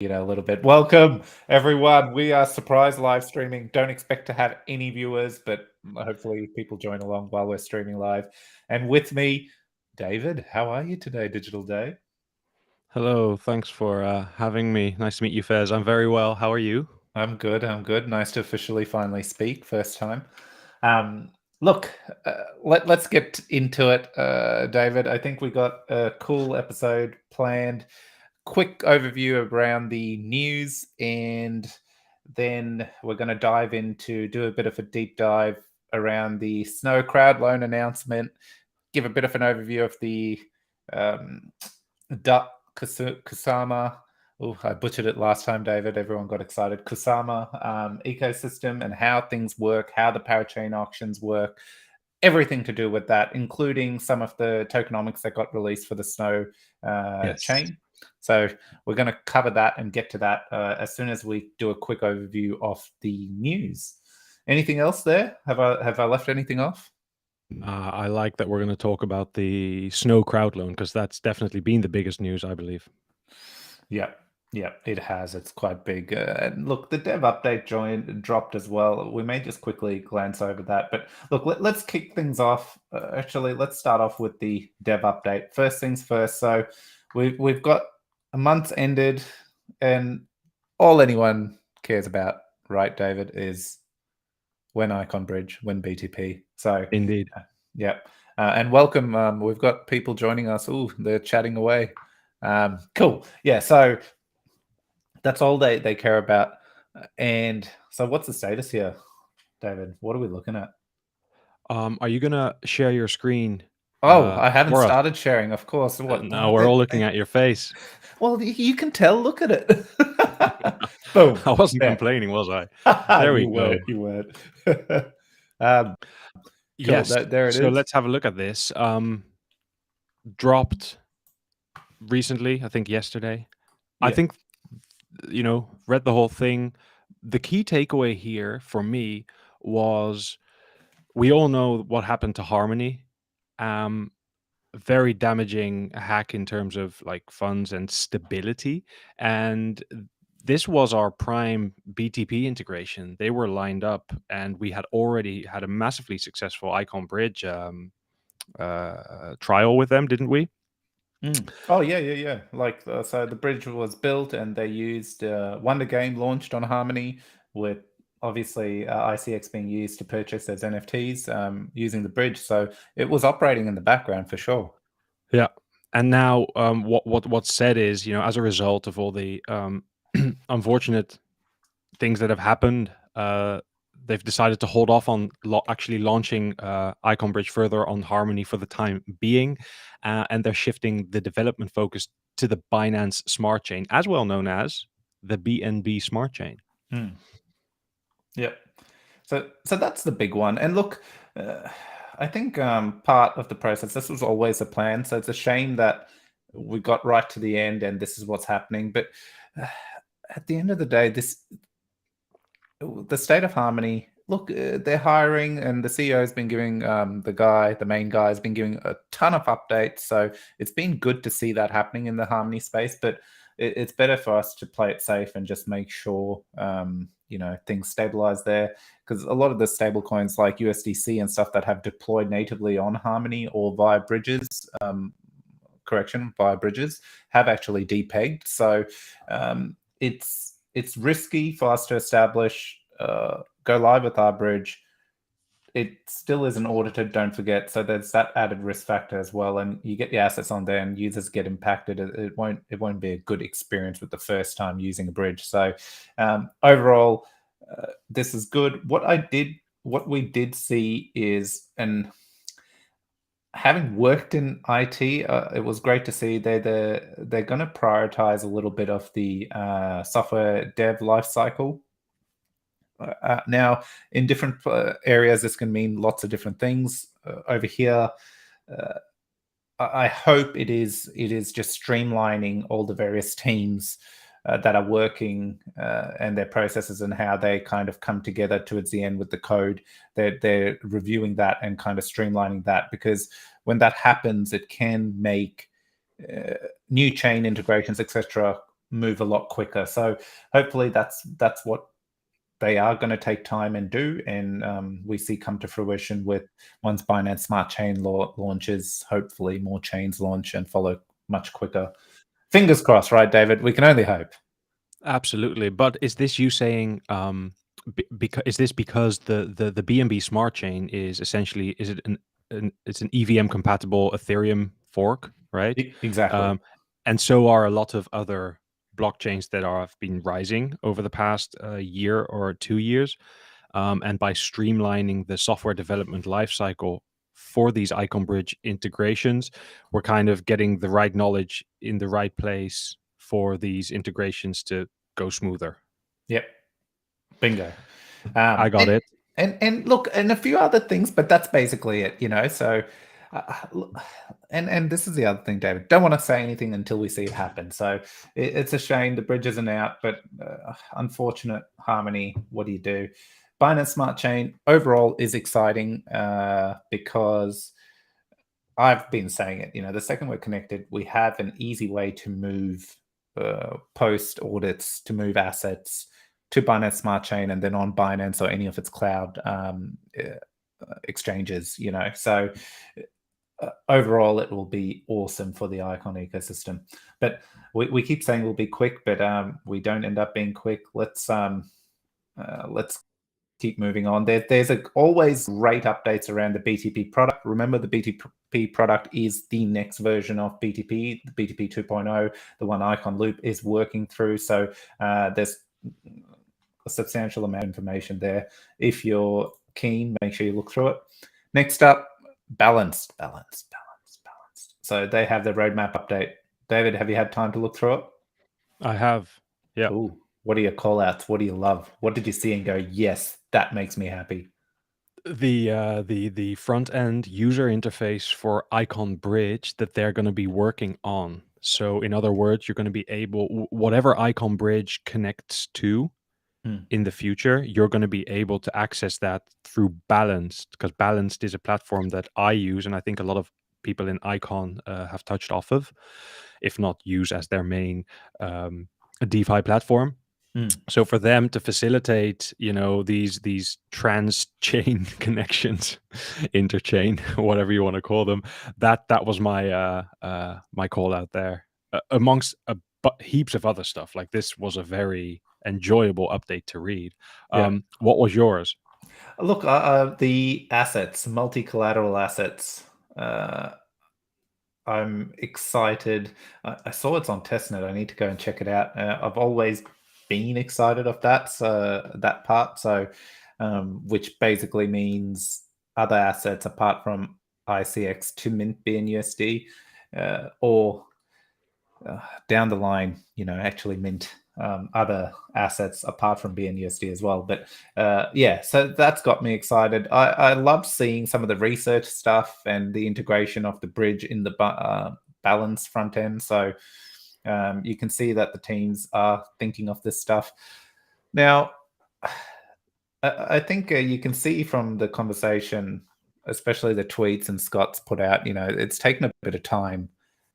A little bit. Welcome, everyone. We are surprise live streaming. Don't expect to have any viewers, but hopefully people join along while we're streaming live. And with me, David. How are you today, Digital Day? Hello, thanks for having me. Nice to meet you, Fez. I'm very well. How are you? I'm good. I'm good. Nice to officially finally speak. First time. Um, Look, let's get into it, David. I think we got a cool episode planned. Quick overview around the news, and then we're going to dive into do a bit of a deep dive around the SNOW Crowdloan announcement, give a bit of an overview of the um, Kusama. Oh, I butchered it last time, David. Everyone got excited. Kusama ecosystem and how things work, how the parachain auctions work, everything to do with that, including some of the tokenomics that got released for the SNOW Yes. chain. So we're going to cover that and get to that as soon as we do a quick overview of the news. Anything else there? Have I left anything off? I like that we're going to talk about the SNOW Crowdloan because that's definitely been the biggest news, I believe. Yeah, yeah, it has. It's quite big. And look, the dev update dropped as well. We may just quickly glance over that. But look, let's kick things off. Actually, let's start off with the dev update. First things first. So we've got a month's ended, and all anyone cares about, right, David, is when Icon Bridge, when BTP. So Indeed. yeah. And welcome. We've got people joining us. Oh, they're chatting away. Cool. Yeah. So that's all they care about. And so, what's the status here, David? What are we looking at? Are you going to share your screen Oh, I haven't for us? started sharing, of course. What? No, we're all looking at your face. Well, you can tell. Look at it. Boom. I wasn't There. complaining, was I? There we You go. weren't. You weren't. um, cool. Yes. There it So is. let's have a look at this. Dropped recently, I think yesterday. I Yeah. think, read the whole thing. The key takeaway here for me was we all know what happened to Harmony. Um, Very damaging hack in terms of like funds and stability. And this was our prime BTP integration. They were lined up, and we had already had a massively successful Icon Bridge trial with them, didn't we? Oh yeah. Like so, the bridge was built, and they used Wonder Game launched on Harmony with obviously ICX being used to purchase those NFTs using the bridge. So it was operating in the background for sure. Yeah. And now, what's said is, as a result of all the unfortunate things that have happened, they've decided to hold off on actually launching Icon Bridge further on Harmony for the time being, and they're shifting the development focus to the Binance Smart Chain, as well known as the BNB Smart Chain. Mm. Yep. So that's the big one. And look, I think part of the process, this was always a plan. So it's a shame that we got right to the end and this is what's happening. But uh, at the end of the day, the state of Harmony, look, they're hiring, and the CEO has been giving the main guy has been giving a ton of updates. So it's been good to see that happening in the Harmony space, but it's better for us to play it safe and just make sure things stabilize there, because a lot of the stable coins like USDC and stuff that have deployed natively on Harmony or via bridges, via bridges, have actually depegged. So it's risky for us to establish, go live with our bridge. It still isn't audited, don't forget. So there's that added risk factor as well. And you get the assets on there and users get impacted. It won't be a good experience with the first time using a bridge. So overall, this is good. What we did see is, and having worked in IT, it was great to see they're going to prioritize a little bit of the software dev lifecycle. Now, in different areas, this can mean lots of different things. Over here, I hope it is just streamlining all the various teams that are working and their processes and how they kind of come together towards the end with the code. They're reviewing that and kind of streamlining that, because when that happens, it can make new chain integrations, etc., move a lot quicker. So hopefully that's what they are going to take time and do, and we see come to fruition with once Binance Smart Chain launches. Hopefully, more chains launch and follow much quicker. Fingers crossed, right, David? We can only hope. Absolutely. But is this you saying because is this because the BNB Smart Chain is essentially is it it's an EVM compatible Ethereum fork, right? Exactly. And so are a lot of other blockchains that have been rising over the past year or 2 years. And by streamlining the software development lifecycle for these Icon Bridge integrations, we're kind of getting the right knowledge in the right place for these integrations to go smoother. Yep. Bingo. I got it. And look, and a few other things, but that's basically it, you know. So, and this is the other thing, David. Don't want to say anything until we see it happen. So it's a shame the bridge isn't out, but unfortunate, Harmony. What do you do? Binance Smart Chain overall is exciting because I've been saying it. You know, the second we're connected, we have an easy way to move post audits, to move assets to Binance Smart Chain and then on Binance or any of its cloud exchanges. You know, so overall it will be awesome for the Icon ecosystem. But we keep saying we'll be quick, but we don't end up being quick. Let's keep moving on. There's always great updates around the BTP product. Remember, the BTP product is the next version of BTP, the BTP 2.0, the one Icon Loop is working through. So there's a substantial amount of information there. If you're keen, make sure you look through it. Next up, balanced. So they have the roadmap update. David, have you had time to look through it? I have. Yeah. Ooh, what are your call outs? What do you love? What did you see and go, yes, that makes me happy? The front end user interface for Icon Bridge that they're going to be working on. So in other words, you're going to be able, whatever Icon Bridge connects to in the future, you're going to be able to access that through Balanced, because Balanced is a platform that I use, and I think a lot of people in Icon have touched off of, if not use as their main DeFi platform. So for them to facilitate, you know, these trans-chain connections, interchain, whatever you want to call them, that was my my call out there, amongst heaps of other stuff. Like, this was a very enjoyable update to read. What was yours? Look, the assets, multi-collateral assets. I'm excited. I saw it's on testnet. I need to go and check it out. I've always been excited of that part. So, which basically means other assets apart from ICX to mint BNUSD, or down the line, you know, actually mint other assets apart from BNUSD as well. But yeah, so that's got me excited. I love seeing some of the research stuff and the integration of the bridge in the balance front end. So you can see that the teams are thinking of this stuff. Now, I think you can see from the conversation, especially the tweets and Scott's put out, you know, it's taken a bit of time,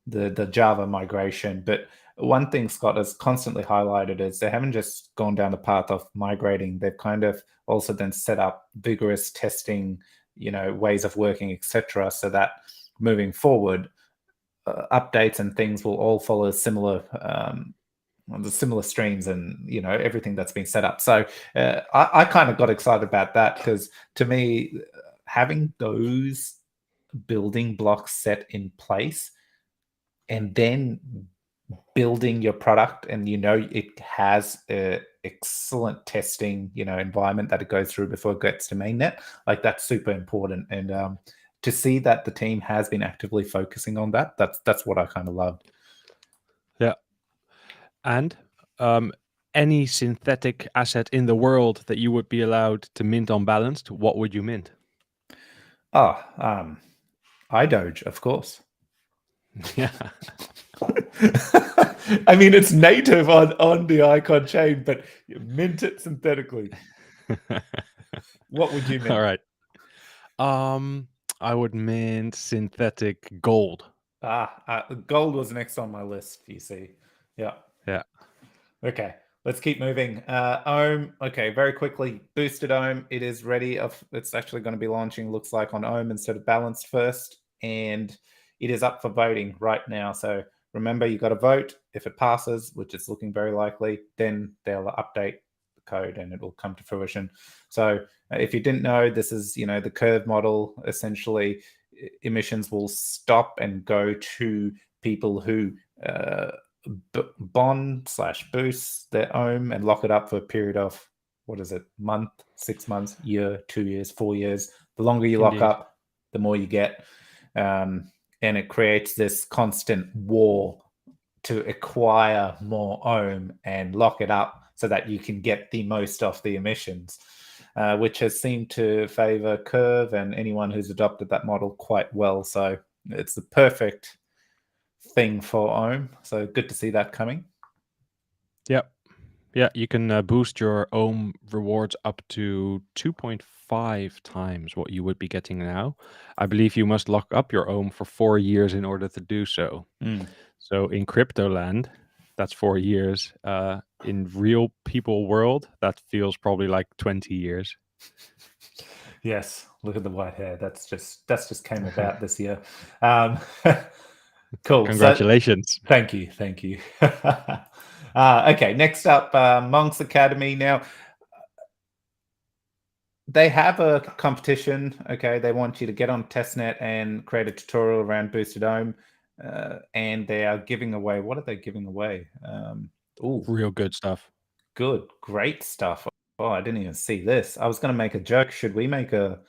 the Java migration. But one thing Scott has constantly highlighted is they haven't just gone down the path of migrating. They've kind of also then set up vigorous testing, you know, ways of working, etc., so that moving forward, updates and things will all follow similar the similar streams and, you know, everything that's been set up. So I kind of got excited about that, because to me, having those building blocks set in place and then building your product, and you know it has a excellent testing, you know, environment that it goes through before it gets to mainnet, like, that's super important. And to see that the team has been actively focusing on that, that's what I kind of loved. Yeah. And any synthetic asset in the world that you would be allowed to mint on Balanced, what would you mint? iDoge, of course. Yeah. I mean, it's native on the Icon chain, but you mint it synthetically. What would you mint? All right. I would mint synthetic gold. Gold was next on my list, you see. Yeah. Yeah. Okay, let's keep moving. Ohm, okay, very quickly. Boosted Ohm, it is ready. It's actually going to be launching, looks like, on Ohm instead of Balanced first. And it is up for voting right now. So remember, you got to vote. If it passes, which is looking very likely, then they'll update the code and it will come to fruition. So if you didn't know, this is, the curve model. Essentially, emissions will stop and go to people who bond/boost their ohm and lock it up for a period of, what is it, month, 6 months, year, 2 years, 4 years. The longer you lock Indeed. up, the more you get. And it creates this constant war to acquire more ohm and lock it up so that you can get the most off the emissions, which has seemed to favor Curve and anyone who's adopted that model quite well. So it's the perfect thing for Ohm. So good to see that coming. Yep. Yeah, you can boost your ohm rewards up to 2.5 times what you would be getting now. I believe you must lock up your ohm for 4 years in order to do so. So in crypto land, that's 4 years. In real people world, that feels probably like 20 years. Yes, look at the white hair. That's just came about this year. Cool. Congratulations. So, thank you. Okay, next up, Monks Academy. Now, they have a competition. Okay, they want you to get on testnet and create a tutorial around boosted ohm, and they are giving away. What are they giving away? Real good stuff. Great stuff. Oh, I didn't even see this. I was going to make a joke. Should we make a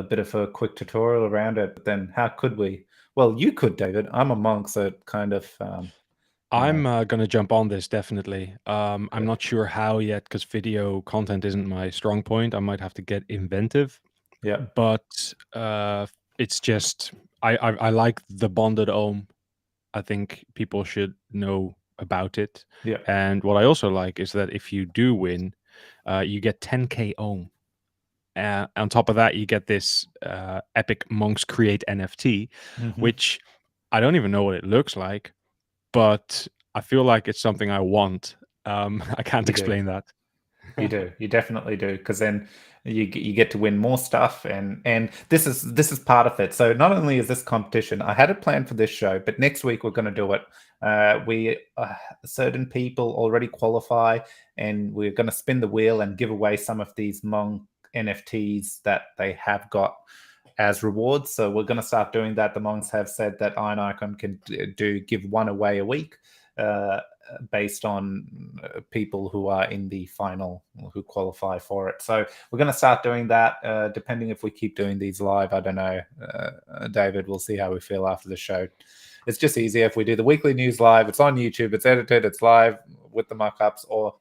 bit of a quick tutorial around it? But then, how could we? Well, you could, David. I'm a monk, so it kind of. I'm gonna jump on this definitely. I'm Okay. not sure how yet because video content isn't my strong point. I might have to get inventive. Yeah. But it's just I like the bonded ohm. I think people should know about it. Yeah. And what I also like is that if you do win, you get 10k ohm. On top of that, you get this epic Monks Create NFT, Mhm. which I don't even know what it looks like, but I feel like it's something I want. I can't You do. explain that. You do. You definitely do, because then you get to win more stuff, and this is part of it. So not only is this competition, I had it planned for this show, but next week we're going to do it. We certain people already qualify, and we're going to spin the wheel and give away some of these Monk NFTs that they have got as rewards. So we're going to start doing that. The Monks have said that Iron Icon can give one away a week. Based on people who are in the final who qualify for it. So we're going to start doing that, depending if we keep doing these live. I don't know, David, we'll see how we feel after the show. It's just easier if we do the weekly news live. It's on YouTube, it's edited, it's live with the mock-ups or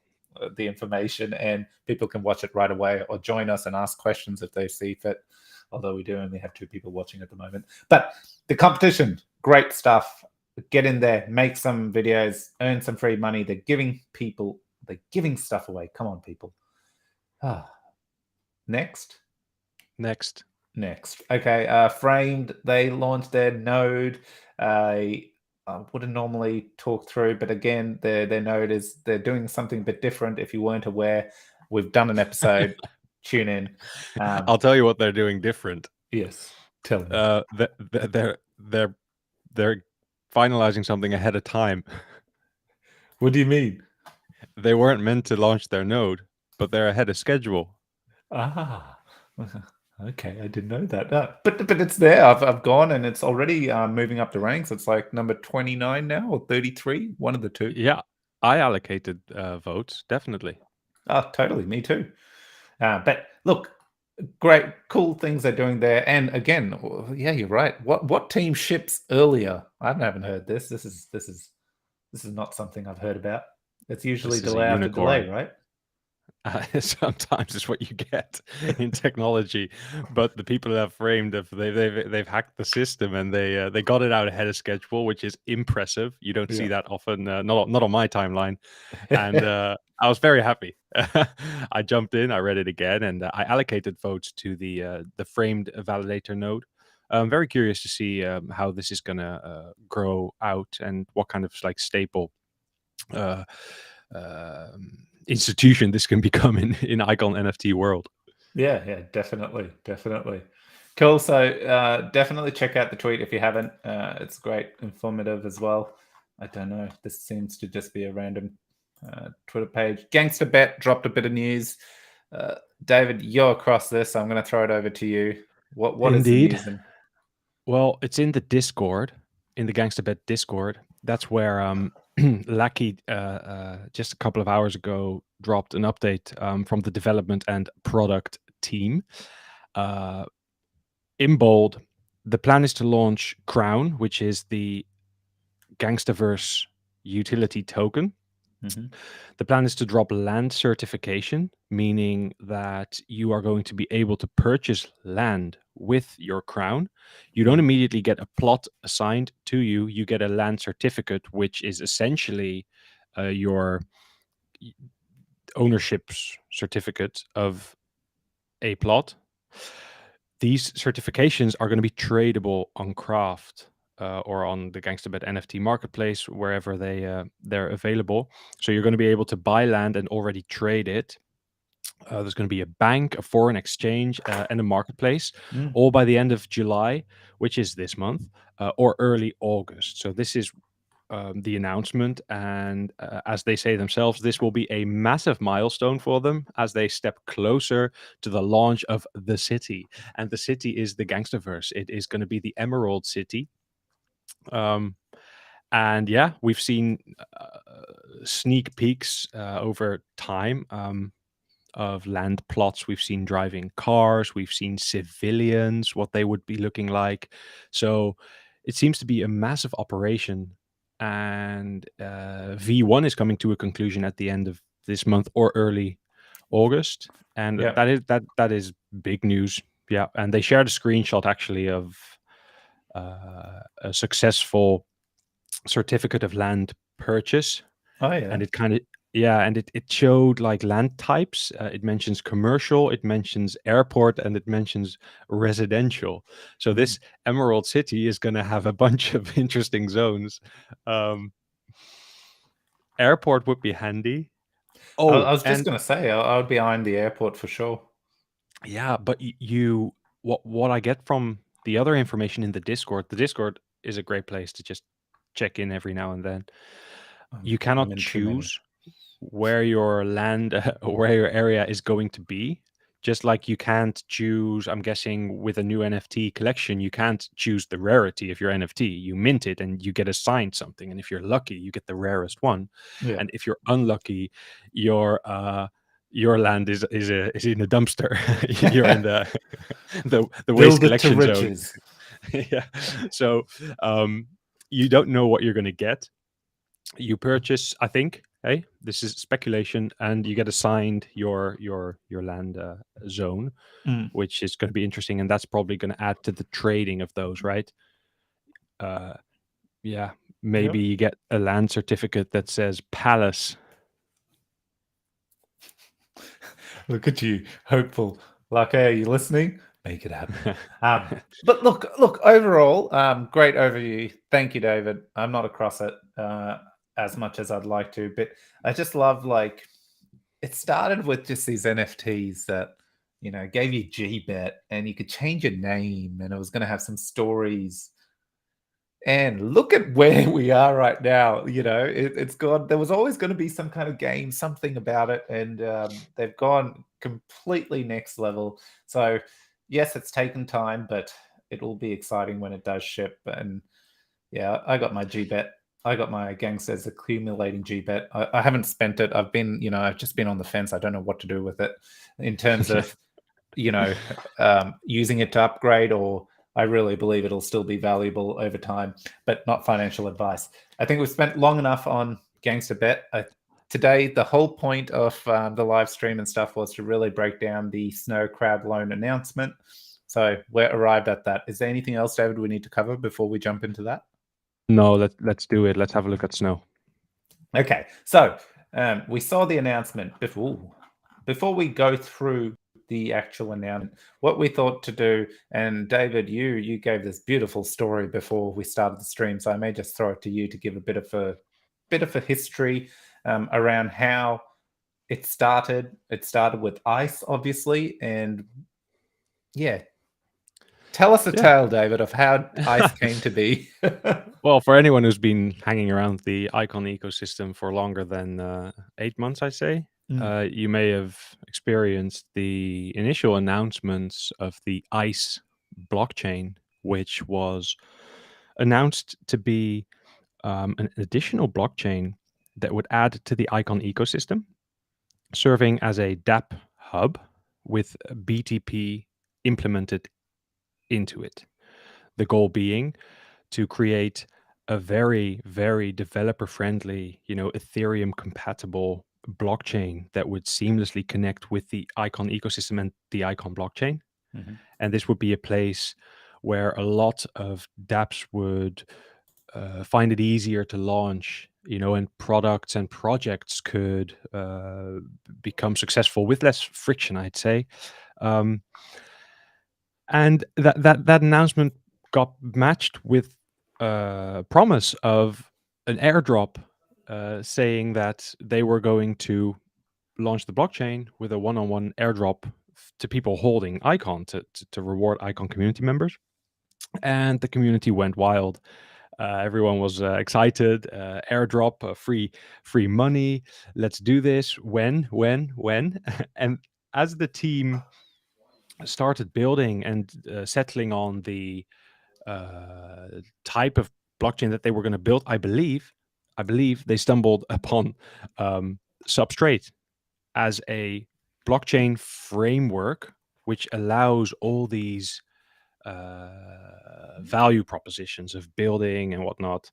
the information, and people can watch it right away or join us and ask questions if they see fit, although we do only have 2 people watching at the moment. But the competition, great stuff. Get in there, make some videos, earn some free money. They're giving stuff away. Come on, people. Next. Okay, Framed, they launched their node. I wouldn't normally talk through, but again, their node is, they're doing something a bit different. If you weren't aware, we've done an episode. Tune in. I'll tell you what they're doing different. Yes, tell me. They're finalizing something ahead of time. What do you mean? They weren't meant to launch their node, but they're ahead of schedule. Okay, I didn't know that. But it's there. I've gone and it's already moving up the ranks. It's like number 29 now or 33, one of the two. Yeah, I allocated votes, definitely. Oh, totally. Me too. But look, great, cool things they're doing there. And again, yeah, you're right. What team ships earlier? I haven't heard this. This is not something I've heard about. It's usually This is a delay after unicorn. delay, right? Sometimes it's what you get in technology, but the people that have framed they've hacked the system and they got it out ahead of schedule, which is impressive. You don't see that often, not on my timeline, and I was very happy. I jumped in, I read it again, and I allocated votes to the framed validator node. I'm very curious to see how this is gonna grow out and what kind of like staple uh, institution this can become in Icon NFT world. Yeah, definitely. Cool. So definitely check out the tweet if you haven't. It's great, informative as well. I don't know. This seems to just be a random Twitter page. Gangstabet dropped a bit of news. David, you're across this. So I'm going to throw it over to you. What is the Indeed. news? Well, it's in the Discord, in the Gangstabet Discord. That's where Lucky just a couple of hours ago dropped an update from the development and product team. In bold, the plan is to launch Crown, which is the Gangstaverse utility token. The plan is to drop land certification, meaning that you are going to be able to purchase land with your crown. You don't immediately get a plot assigned to you. You get a land certificate, which is essentially your ownership certificate of a plot. These certifications are going to be tradable on Craft or on the Gangstabet NFT marketplace, wherever they're available. So you're going to be able to buy land and already trade it. There's going to be a bank, a foreign exchange, and a marketplace, all by the end of July, which is this month, or early August. So this is the announcement, and as they say themselves, this will be a massive milestone for them as they step closer to the launch of the city. And the city is the Gangstaverse. It is going to be the Emerald City. And yeah, we've seen sneak peeks over time of land plots. We've seen driving cars, we've seen civilians, what they would be looking like. So it seems to be a massive operation, and V1 is coming to a conclusion at the end of this month or early August, and that is big news. Yeah, and they shared a screenshot actually of a successful certificate of land purchase. Oh yeah. And it kind of it showed like land types. It mentions commercial, it mentions airport, and it mentions residential. So this Emerald City is going to have a bunch of interesting zones. Airport would be handy. I was just going to say I would be eyeing the airport for sure. Yeah, but what I get from the other information in the Discord is a great place to just check in every now and then. You cannot choose where your land, where your area is going to be. Just like you can't choose, I'm guessing with a new NFT collection, you can't choose the rarity of your NFT. You mint it and you get assigned something. And if you're lucky, you get the rarest one. Yeah. And if you're unlucky, your land is in a dumpster. You're in the waste collection zone. Yeah. So you don't know what you're going to get. You purchase, I think, hey, this is speculation, and you get assigned your land zone, which is going to be interesting, and that's probably going to add to the trading of those, right? Yeah, maybe you get a land certificate that says Palace. Look at you, hopeful. Like, hey, are you listening? Make it happen. But look, overall, great overview. Thank you, David. I'm not across it as much as I'd like to, but I just love, like, it started with just these NFTs that, you know, gave you GBet and you could change your name and it was going to have some stories. And look at where we are right now. You know, it's gone. There was always going to be some kind of game, something about it, and they've gone completely next level. So, yes, it's taken time, but it will be exciting when it does ship. And yeah, I got my GBet. I got my Gangsters accumulating GBet. I haven't spent it. I've been, you know, I've just been on the fence. I don't know what to do with it in terms of, you know, using it to upgrade, or I really believe it'll still be valuable over time, but not financial advice. I think we've spent long enough on Gangstabet. Today, the whole point of the live stream and stuff was to really break down the SNOW Crowdloan announcement. So we're arrived at that. Is there anything else, David, we need to cover before we jump into that? No, let's do it. Let's have a look at SNOW. Okay, so we saw the announcement before we go through the actual announcement, what we thought to do, and David, you gave this beautiful story before we started the stream, so I may just throw it to you to give a bit of a bit of a history around how it started. It started with ice, obviously, and yeah. Tell us a tale, David, of how ice came to be. Well, for anyone who's been hanging around the Icon ecosystem for longer than 8 months, I say, you may have experienced the initial announcements of the ICE blockchain, which was announced to be an additional blockchain that would add to the Icon ecosystem, serving as a dApp hub with BTP implemented into it. The goal being to create a very, very developer-friendly, Ethereum-compatible blockchain that would seamlessly connect with the Icon ecosystem and the Icon blockchain. And this would be a place where a lot of dApps would find it easier to launch, and products and projects could become successful with less friction, I'd say. And that announcement got matched with promise of an airdrop saying that they were going to launch the blockchain with a one-on-one airdrop to people holding Icon to reward Icon community members. And the community went wild. Everyone was excited. Airdrop, free money. Let's do this. When? And as the team started building and settling on the type of blockchain that they were going to build, I believe they stumbled upon Substrate as a blockchain framework which allows all these value propositions of building and whatnot.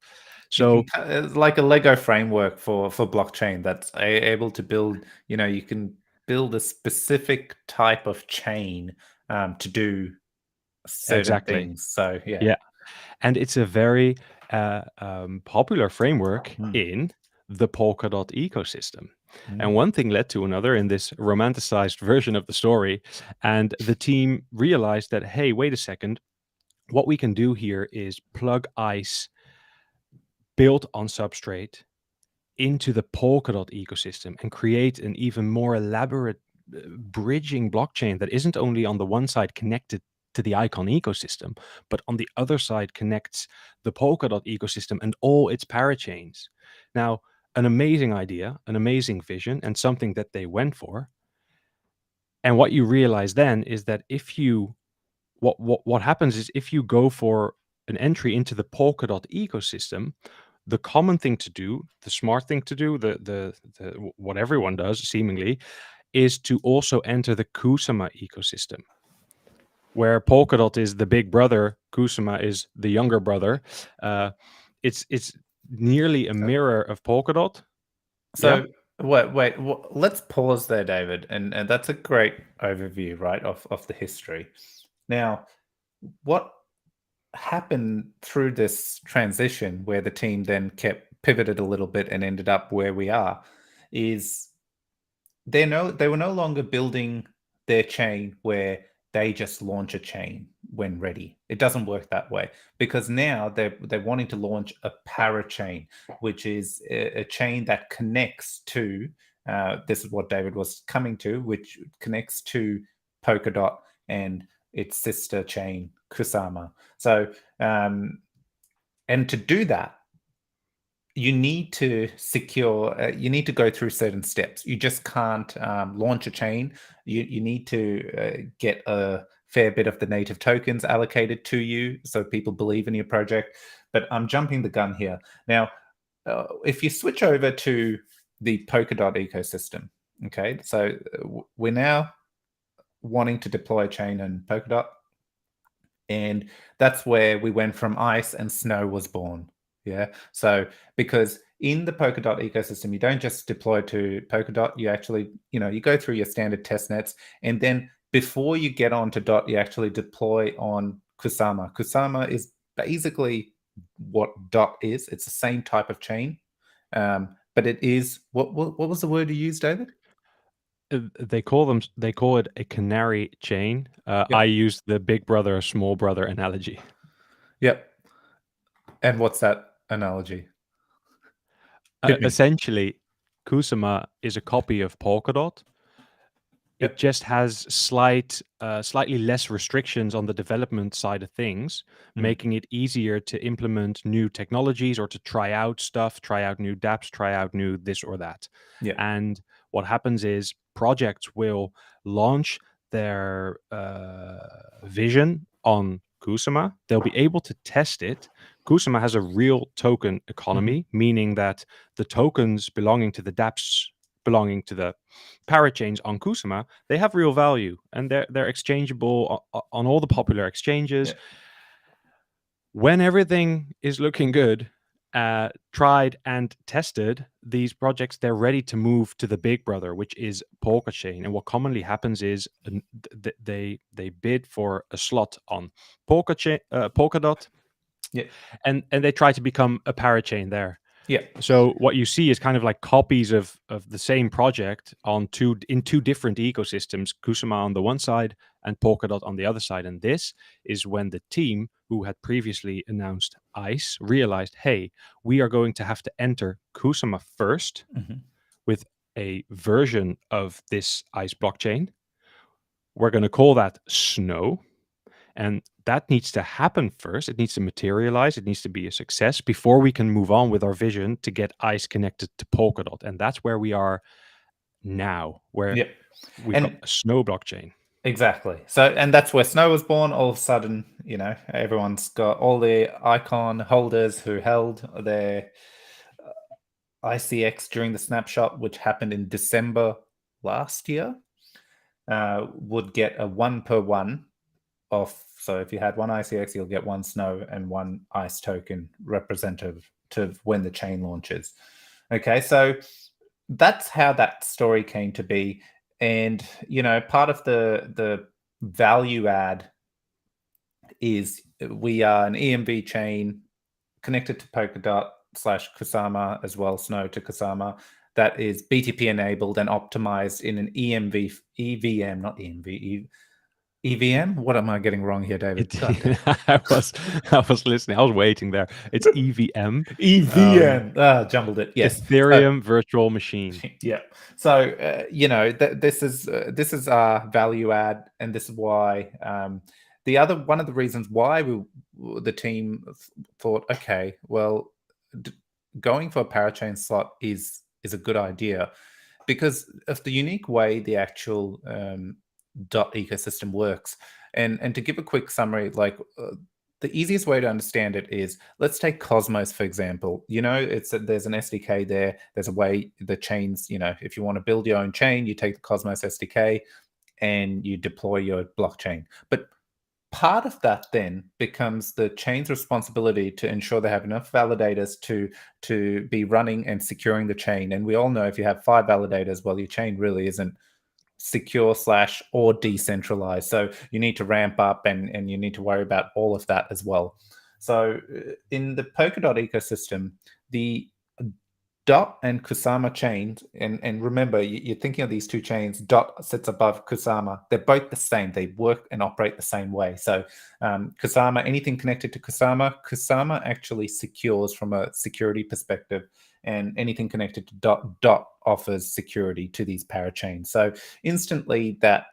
So it's like a Lego framework for blockchain that's able to build. You can build a specific type of chain to do certain things. So yeah. And it's a very popular framework in the Polkadot ecosystem. And one thing led to another in this romanticized version of the story. And the team realized that, hey, wait a second. What we can do here is plug ICE built on Substrate into the Polkadot ecosystem and create an even more elaborate bridging blockchain that isn't only on the one side connected to the Icon ecosystem, but on the other side connects the Polkadot ecosystem and all its parachains. Now, an amazing idea, an amazing vision, and something that they went for. And what you realize then is that what happens is if you go for an entry into the Polkadot ecosystem, the common thing to do, the smart thing to do, the what everyone does seemingly, is to also enter the Kusama ecosystem, where Polkadot is the big brother, Kusama is the younger brother. It's nearly a mirror of Polkadot. So wait, let's pause there, David, and that's a great overview, right, of the history. Now, what happened through this transition where the team then kept pivoted a little bit and ended up where we are is they were no longer building their chain where they just launch a chain when ready. It doesn't work that way, because now they're wanting to launch a parachain, which is a chain that connects to this is what David was coming to, which connects to Polkadot and its sister chain Kusama. So and to do that, you need to secure, you need to go through certain steps. You just can't launch a chain. You need to get a fair bit of the native tokens allocated to you so people believe in your project. But I'm jumping the gun here. Now, if you switch over to the Polkadot ecosystem, okay, so we're now wanting to deploy a chain in Polkadot. And that's where we went from ICE and SNOW was born. Yeah. So because in the Polkadot ecosystem, you don't just deploy to Polkadot, you actually, you go through your standard test nets. And then before you get onto Dot, you actually deploy on Kusama. Kusama is basically what Dot is. It's the same type of chain. But it is, what was the word you used, David? They call it a canary chain. I use the big brother, small brother analogy. Yep. And what's that analogy? Hit me. Essentially, Kusama is a copy of Polkadot. Yep. It just has slightly less restrictions on the development side of things, making it easier to implement new technologies or to try out stuff, try out new dApps, try out new this or that. Yeah. And what happens is projects will launch their vision on Kusama. They'll be able to test it. Kusama has a real token economy, meaning that the tokens belonging to the dApps, belonging to the parachains on Kusama, they have real value, and they're exchangeable on all the popular exchanges. Yeah. When everything is looking good, tried and tested, these projects, they're ready to move to the big brother, which is Parachain. And what commonly happens is they bid for a slot on Polkadot, Yeah. and they try to become a parachain there. Yeah. So what you see is kind of like copies of the same project in two different ecosystems, Kusama on the one side and Polkadot on the other side. And this is when the team who had previously announced ICE realized, hey, we are going to have to enter Kusama first with a version of this ICE blockchain. We're going to call that SNOW. And that needs to happen first. It needs to materialize. It needs to be a success before we can move on with our vision to get ICE connected to Polkadot. And that's where we are now, where we've got a SNOW blockchain. Exactly. So, and that's where SNOW was born. All of a sudden, everyone's got all the icon holders who held their ICX during the snapshot, which happened in December last year, would get a 1-per-1 off. So if you had one ICX, you'll get one SNOW and one ICE token representative to when the chain launches. Okay, so that's how that story came to be. And, part of the value add is we are an EMV chain connected to Polkadot / Kusama as well, SNOW to Kusama, that is BTP enabled and optimized in an EVM, not EMV, EVM? What am I getting wrong here, David? I was listening. I was waiting there. It's EVM. EVM. Jumbled it. Yes. Ethereum virtual machine. Yeah. So this is our value add, and this is why one of the reasons why the team thought, okay, well, going for a parachain slot is a good idea because of the unique way the actual dot ecosystem works. And to give a quick summary, the easiest way to understand it is, let's take Cosmos, for example. There's an SDK there. There's a way the chains, if you want to build your own chain, you take the Cosmos SDK and you deploy your blockchain. But part of that then becomes the chain's responsibility to ensure they have enough validators to be running and securing the chain. And we all know if you have 5 validators, well, your chain really isn't secure / or decentralized. So you need to ramp up and you need to worry about all of that as well. So in the Polkadot ecosystem, the Dot and Kusama chains, and remember, you're thinking of these two chains. Dot sits above Kusama. They're both the same. They work and operate the same way. So Kusama, anything connected to Kusama actually secures from a security perspective, and anything connected to Dot offers security to these parachains. So instantly that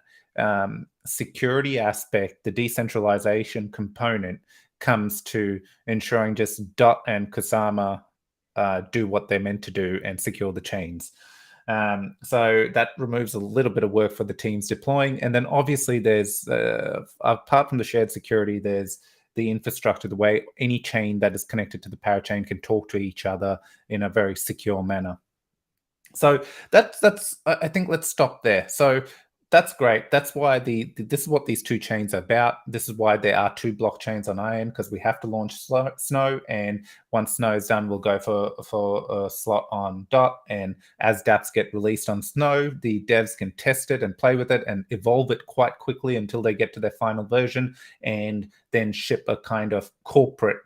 security aspect, the decentralization component, comes to ensuring just Dot and Kusama do what they're meant to do and secure the chains. So that removes a little bit of work for the teams deploying. And then obviously there's, apart from the shared security, there's the infrastructure, the way any chain that is connected to the parachain can talk to each other in a very secure manner. So that's I think let's stop there. So that's great. That's why this is what these two chains are about. This is why there are 2 blockchains on our end, because we have to launch SNOW, and once SNOW is done, we'll go for a slot on Dot. And as dApps get released on SNOW, the devs can test it and play with it and evolve it quite quickly until they get to their final version, and then ship a kind of corporate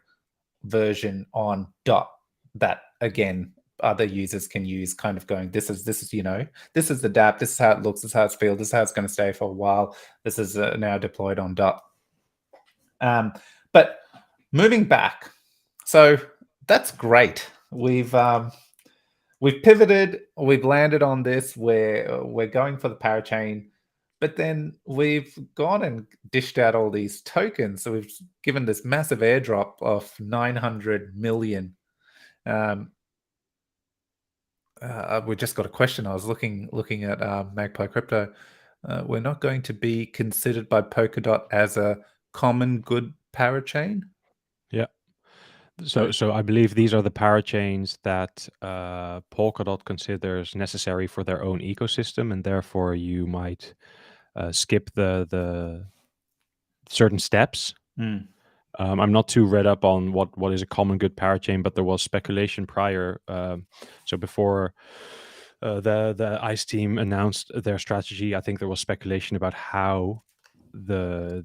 version on Dot that, again, other users can use, kind of going, this is the dApp, this is how it looks, this is how it feels, this is how it's going to stay for a while, this is now deployed on Dot. But moving back, so that's great. We've we've pivoted, we've landed on this where we're going for the Parachain, but then we've gone and dished out all these tokens. So we've given this massive airdrop of 900 million. We just got a question. I was looking at Magpie Crypto. We're not going to be considered by Polkadot as a common good parachain. Yeah. So I believe these are the parachains that Polkadot considers necessary for their own ecosystem, and therefore you might skip the certain steps. I'm not too read up on what is a common good parachain, but there was speculation prior. So before the ICE team announced their strategy, I think there was speculation about how the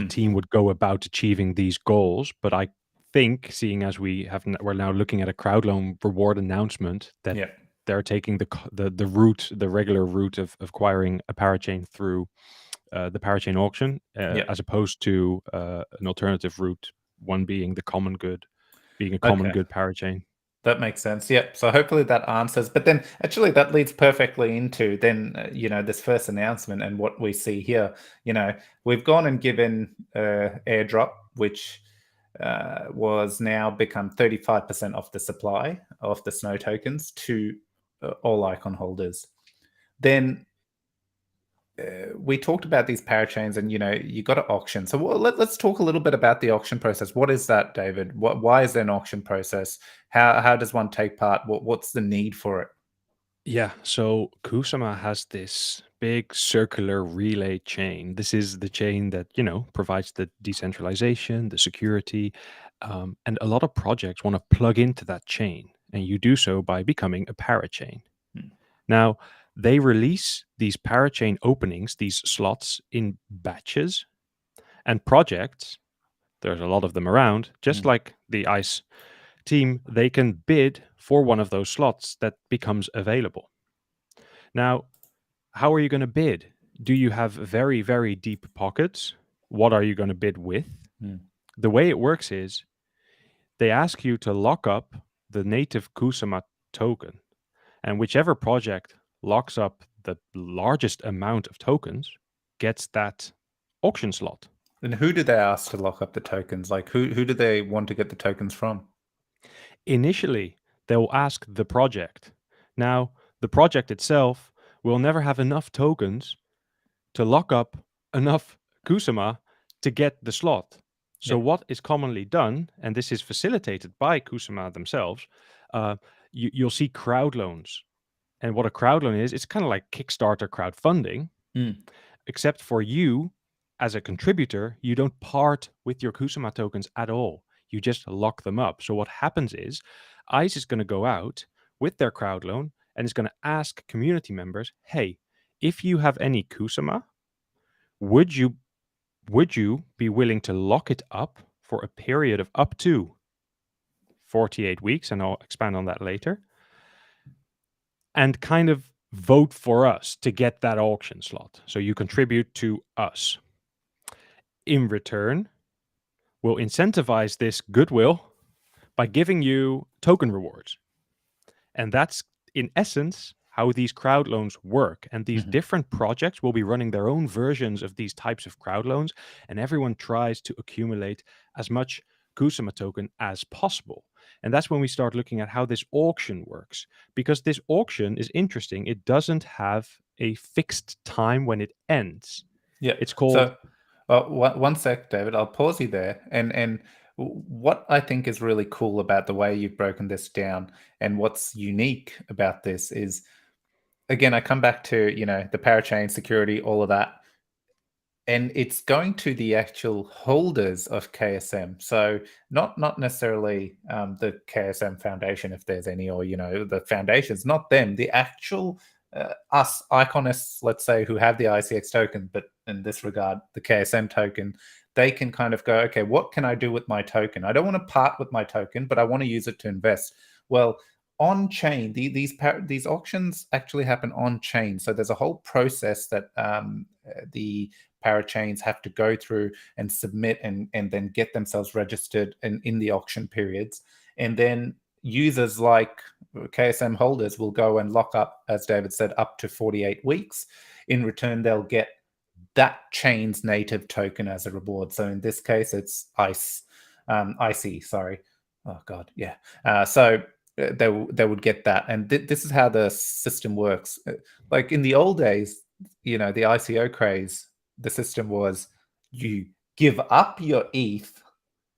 team would go about achieving these goals. But I think, seeing as we're now looking at a crowd loan reward announcement, that they're taking the route, the regular route of acquiring a parachain through the Parachain auction, as opposed to an alternative route, one being the common good, being a common good parachain. That makes sense. Yep. So hopefully that answers. But then actually that leads perfectly into then, this first announcement and what we see here. We've gone and given airdrop, which was now become 35% off the supply of the SNOW tokens to all icon holders. Then we talked about these parachains, and you got to auction. So let's talk a little bit about the auction process. What is that, David? Why is there an auction process? How does one take part? What's the need for it? Yeah, so Kusama has this big circular relay chain. This is the chain that, provides the decentralization, the security, and a lot of projects want to plug into that chain. And you do so by becoming a parachain. Now, they release these parachain openings, these slots, in batches, and projects, there's a lot of them around, just like the ICE team, they can bid for one of those slots that becomes available. Now, how are you going to bid? Do you have very, very deep pockets? What are you going to bid with? The way it works is they ask you to lock up the native Kusama token, and whichever project locks up the largest amount of tokens gets that auction slot. And who do they ask to lock up the tokens? Like who do they want to get the tokens from? Initially, they will ask the project. Now, the project itself will never have enough tokens to lock up enough Kusama to get the slot. So what is commonly done, and this is facilitated by Kusama themselves, you'll see crowd loans. And what a crowd loan is, it's kind of like Kickstarter crowdfunding, except for you as a contributor, you don't part with your Kusama tokens at all. You just lock them up. So what happens is ICE is going to go out with their crowd loan and is going to ask community members, hey, if you have any Kusama, would you be willing to lock it up for a period of up to 48 weeks? And I'll expand on that later. And kind of vote for us to get that auction slot. So you contribute to us. In return, we'll incentivize this goodwill by giving you token rewards. And that's, in essence, how these crowd loans work. And these different projects will be running their own versions of these types of crowd loans, and everyone tries to accumulate as much Kusama token as possible. And that's when we start looking at how this auction works, because this auction is interesting. It doesn't have a fixed time when it ends. Yeah, it's called. So, one sec, David. I'll pause you there. And what I think is really cool about the way you've broken this down, and what's unique about this is, again, I come back to the parachain security, all of that. And it's going to the actual holders of KSM. So not necessarily the KSM Foundation, if there's any, or the foundations, not them. The actual us iconists, let's say, who have the ICX token, but in this regard, the KSM token, they can kind of go, okay, what can I do with my token? I don't want to part with my token, but I want to use it to invest. Well, on chain, these auctions actually happen on chain. So there's a whole process that the parachains have to go through and submit and then get themselves registered in the auction periods. And then users like KSM holders will go and lock up, as David said, up to 48 weeks. In return, they'll get that chain's native token as a reward. So in this case, it's IC, sorry. Oh God, yeah. So they would get that. And this is how the system works. Like in the old days, the ICO craze, the system was you give up your ETH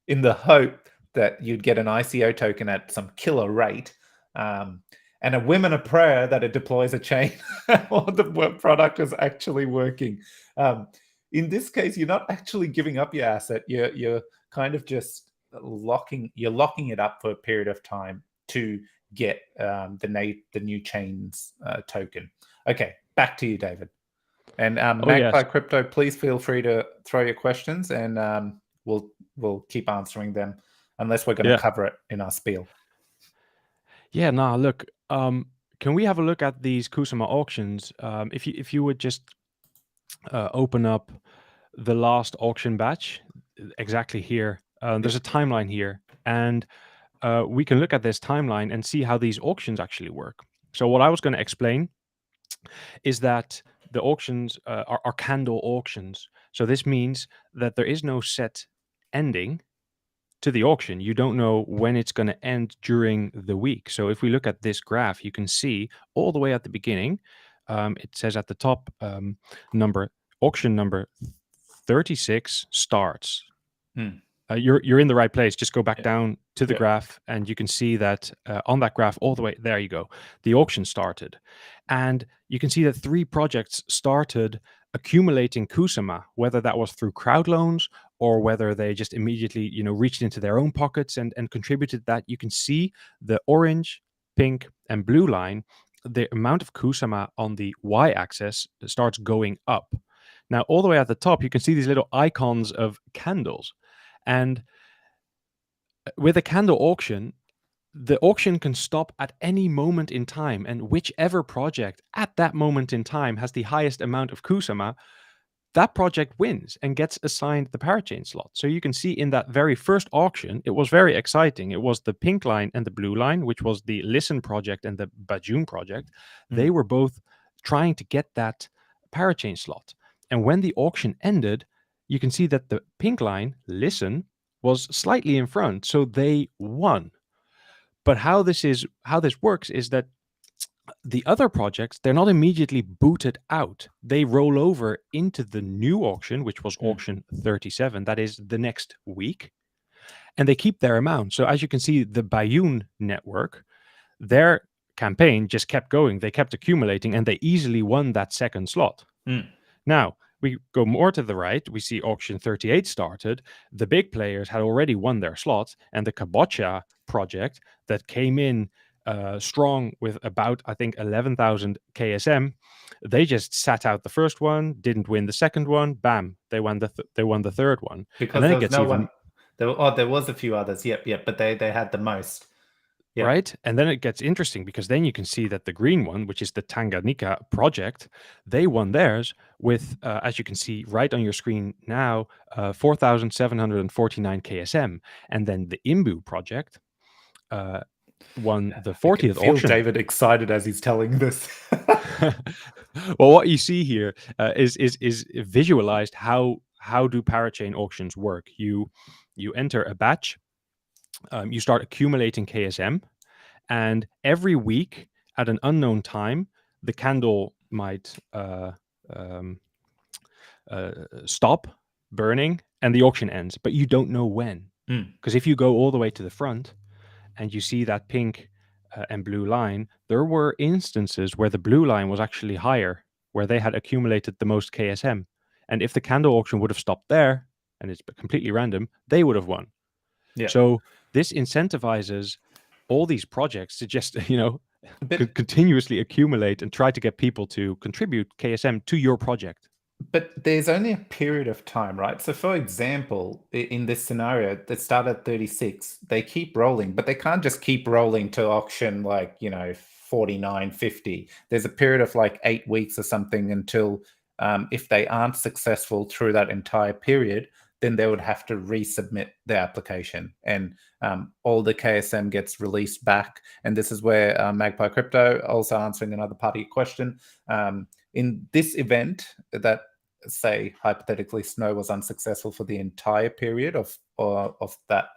in the hope that you'd get an ICO token at some killer rate, and a whim and a prayer that it deploys a chain or the product is actually working. In this case, you're not actually giving up your asset. You're kind of just locking it up for a period of time to get the new chain's token. Okay, back to you, David. And Magpie Crypto, please feel free to throw your questions, and we'll keep answering them unless we're going to cover it in our spiel. Yeah, nah, look, can we have a look at these Kusama auctions? If you would just open up the last auction batch, exactly here. There's a timeline here, and we can look at this timeline and see how these auctions actually work. So what I was going to explain is that the auctions are candle auctions. So this means that there is no set ending to the auction. You don't know when it's going to end during the week. So if we look at this graph, you can see all the way at the beginning, it says at the top, auction number 36 starts. You're in the right place. Just go back down to the graph, and you can see that on that graph all the way, there you go, the auction started. And you can see that 3 projects started accumulating Kusama, whether that was through crowd loans or whether they just immediately, reached into their own pockets and contributed that. You can see the orange, pink, and blue line, the amount of Kusama on the y-axis starts going up. Now, all the way at the top, you can see these little icons of candles. And with a candle auction, the auction can stop at any moment in time, and whichever project at that moment in time has the highest amount of Kusama, that project wins and gets assigned the Parachain slot. So you can see in that very first auction, it was very exciting. It was the pink line and the blue line, which was the Listen project and the Bajoon project. They were both trying to get that Parachain slot. And when the auction ended, you can see that the pink line, Listen, was slightly in front, so they won. But how this works is that the other projects, they're not immediately booted out. They roll over into the new auction, which was auction 37. That is the next week. And they keep their amount. So as you can see, the Bajoon network, their campaign just kept going. They kept accumulating, and they easily won that second slot. Now, we go more to the right, we see auction 38 started. The big players had already won their slots, and the Kabocha project that came in strong with about, I think, 11,000 KSM, they just sat out the first one, didn't win the second one, bam, they won the third one. Because and then there was no one. There was a few others, yep, but they had the most. Yep. Right? And then it gets interesting, because then you can see that the green one, which is the Tanganyika project, they won theirs with, as you can see right on your screen now, 4,749 KSM. And then the Imbu project won the 40th auction. David excited as he's telling this. Well, what you see here is visualized how do Parachain auctions work. You enter a batch. You start accumulating KSM, and every week at an unknown time, the candle might stop burning and the auction ends, but you don't know when. Because if you go all the way to the front and you see that pink and blue line, there were instances where the blue line was actually higher, where they had accumulated the most KSM. And if the candle auction would have stopped there, and it's completely random, they would have won. Yeah. So this incentivizes all these projects to just, continuously accumulate and try to get people to contribute KSM to your project. But there's only a period of time, right? So for example, in this scenario that started at 36, they keep rolling, but they can't just keep rolling to auction 49, 50. There's a period of 8 weeks or something until if they aren't successful through that entire period, then they would have to resubmit their application, and all the KSM gets released back. And this is where Magpie Crypto, also answering another part of your question, in this event that, say, hypothetically, SNOW was unsuccessful for the entire period of that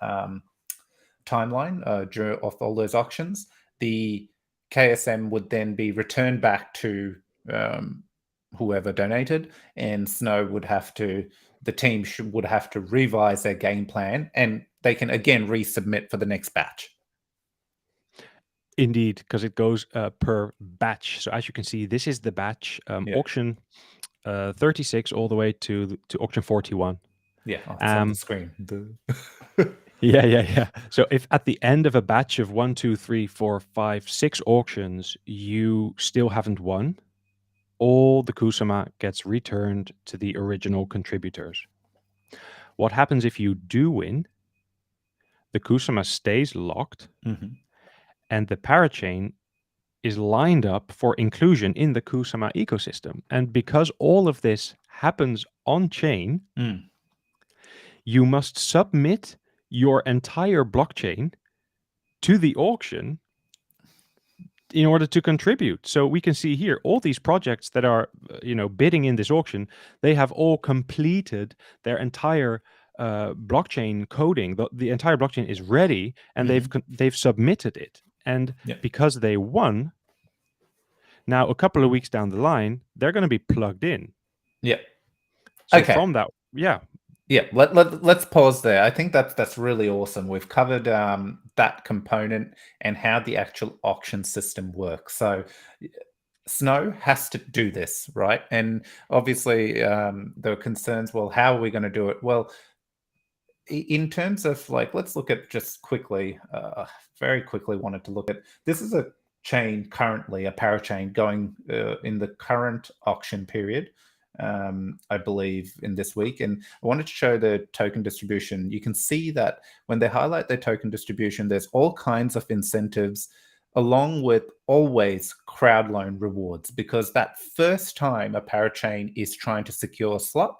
timeline of all those auctions, the KSM would then be returned back to whoever donated, and SNOW would have to, the team would have to revise their game plan, and they can again resubmit for the next batch. Indeed, because it goes per batch. So as you can see, this is the batch auction 36 all the way to auction 41. Yeah, it's on the screen. Yeah. So if at the end of a batch of 1, 2, 3, 4, 5, 6 auctions, you still haven't won, all the Kusama gets returned to the original contributors. What happens if you do win? The Kusama stays locked, and the Parachain is lined up for inclusion in the Kusama ecosystem. And because all of this happens on chain, you must submit your entire blockchain to the auction in order to contribute. So we can see here all these projects that are bidding in this auction, they have all completed their entire blockchain coding. The entire blockchain is ready, and they've submitted it. And because they won, now a couple of weeks down the line, they're going to be plugged in. So from that, let's pause there. I think that's really awesome. We've covered that component and how the actual auction system works. So SNOW has to do this, right? And obviously there are concerns, well, how are we going to do it? Well, in terms of, like, let's look at just quickly, very quickly wanted to look at, this is a chain currently, a parachain going in the current auction period, I believe in this week. And I wanted to show the token distribution. You can see that when they highlight their token distribution, there's all kinds of incentives, along with always crowd loan rewards, because that first time a parachain is trying to secure a slot,